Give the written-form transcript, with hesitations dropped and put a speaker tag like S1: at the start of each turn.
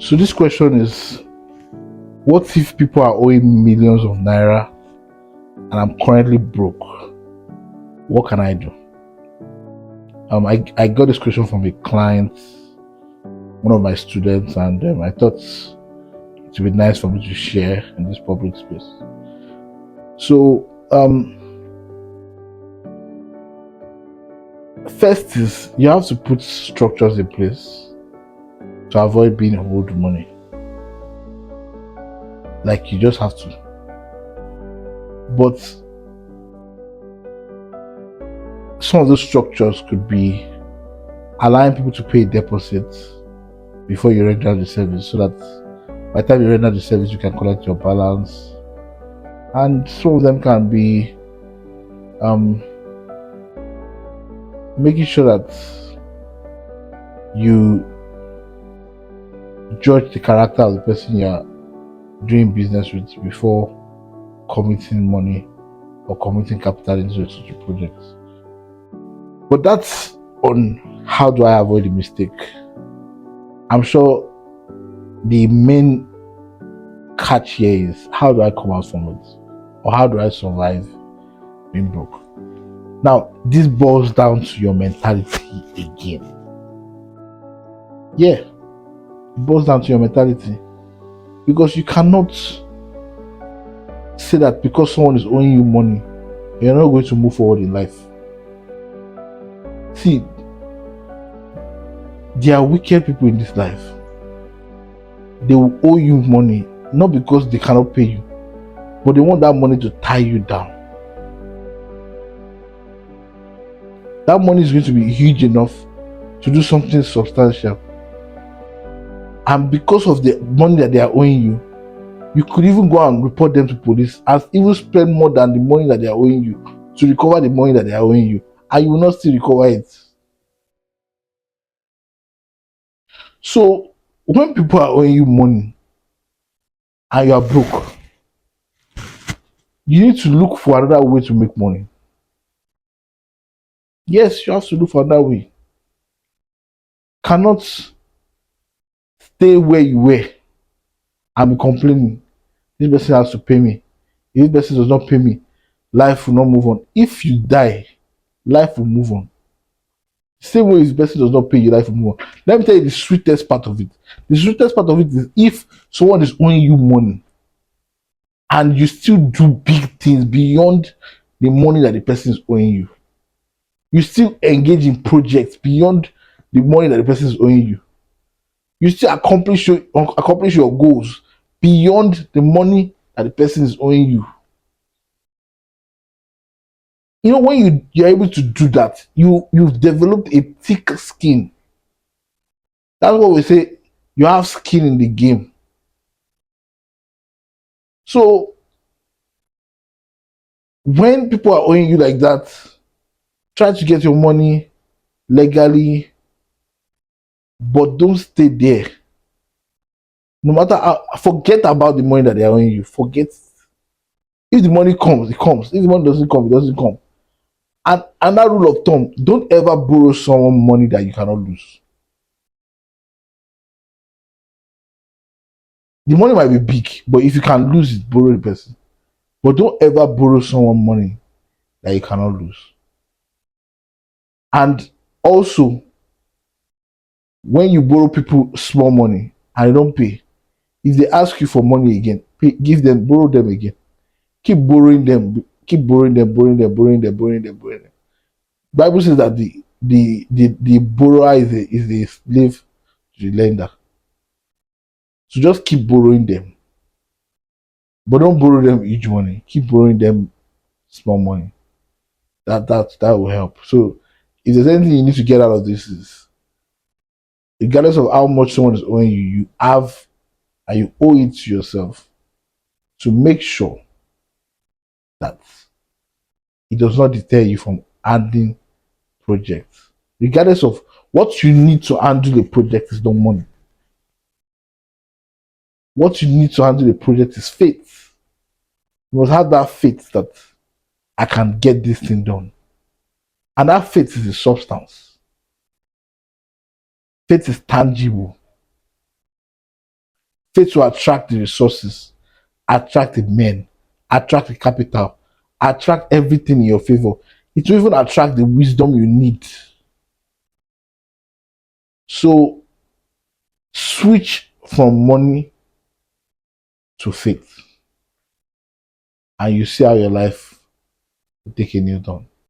S1: So this question is, what if people are owing millions of naira and I'm currently broke? What can I do? I got this question from a client, one of my students, and I thought it would be nice for me to share in this public space. So, first is you have to put structures in place to avoid being owed money. Like, you just have to. But some of those structures could be allowing people to pay deposits before you render the service, so that by the time you render the service, you can collect your balance. And some of them can be making sure that you judge the character of the person you are doing business with before committing money or committing capital into such a project. But that's on how do I avoid the mistake. I'm sure the main catch here is, how do I come out from it, or how do I survive being broke? Now, this boils down to your mentality again. Yeah, it boils down to your mentality, because you cannot say that because someone is owing you money, you're not going to move forward in life. See, there are wicked people in this life. They will owe you money not because they cannot pay you, but they want that money to tie you down. That money is going to be huge enough to do something substantial, and because of the money that they are owing you, you could even go and report them to police, and even spend more than the money that they are owing you to recover the money that they are owing you, and you will not still recover it. So when people are owing you money and you are broke, you need to look for another way to make money. Yes, you have to look for another way. Cannot stay where you were and be complaining, this person has to pay me. If this person does not pay me, life will not move on. If you die, life will move on. Same way, if this person does not pay you, life will move on. Let me tell you the sweetest part of it. The sweetest part of it is, if someone is owing you money and you still do big things beyond the money that the person is owing you. You still engage in projects beyond the money that the person is owing you. You still accomplish your goals beyond the money that the person is owing you. You know, when you're able to do that, you've developed a thick skin. That's what we say, you have skin in the game. So when people are owing you like that, try to get your money legally, but don't stay there. No matter how, forget about the money that they are owing you. Forget. If the money comes, it comes. If the money doesn't come, it doesn't come. And another rule of thumb: don't ever borrow someone money that you cannot lose. The money might be big, but if you can lose it, borrow the person. But don't ever borrow someone money that you cannot lose. And also, when you borrow people small money and they don't pay, if they ask you for money again, give them, borrow them again. Keep borrowing them, keep borrowing them, borrowing them, borrowing them, borrowing them, borrowing them. Bible says that the borrower is a slave to the lender. So just keep borrowing them, but don't borrow them huge money. Keep borrowing them small money. That will help. So if there's anything you need to get out of this, is regardless of how much someone is owing you, you have, and you owe it to yourself to make sure that it does not deter you from handling projects. Regardless of what you need to handle a project is not money. What you need to handle a project is faith. You must have that faith that I can get this thing done. And that faith is a substance. Faith is tangible. Faith will attract the resources, attract the men, attract the capital, attract everything in your favor. It will even attract the wisdom you need. So switch from money to faith, and you see how your life will take a new turn.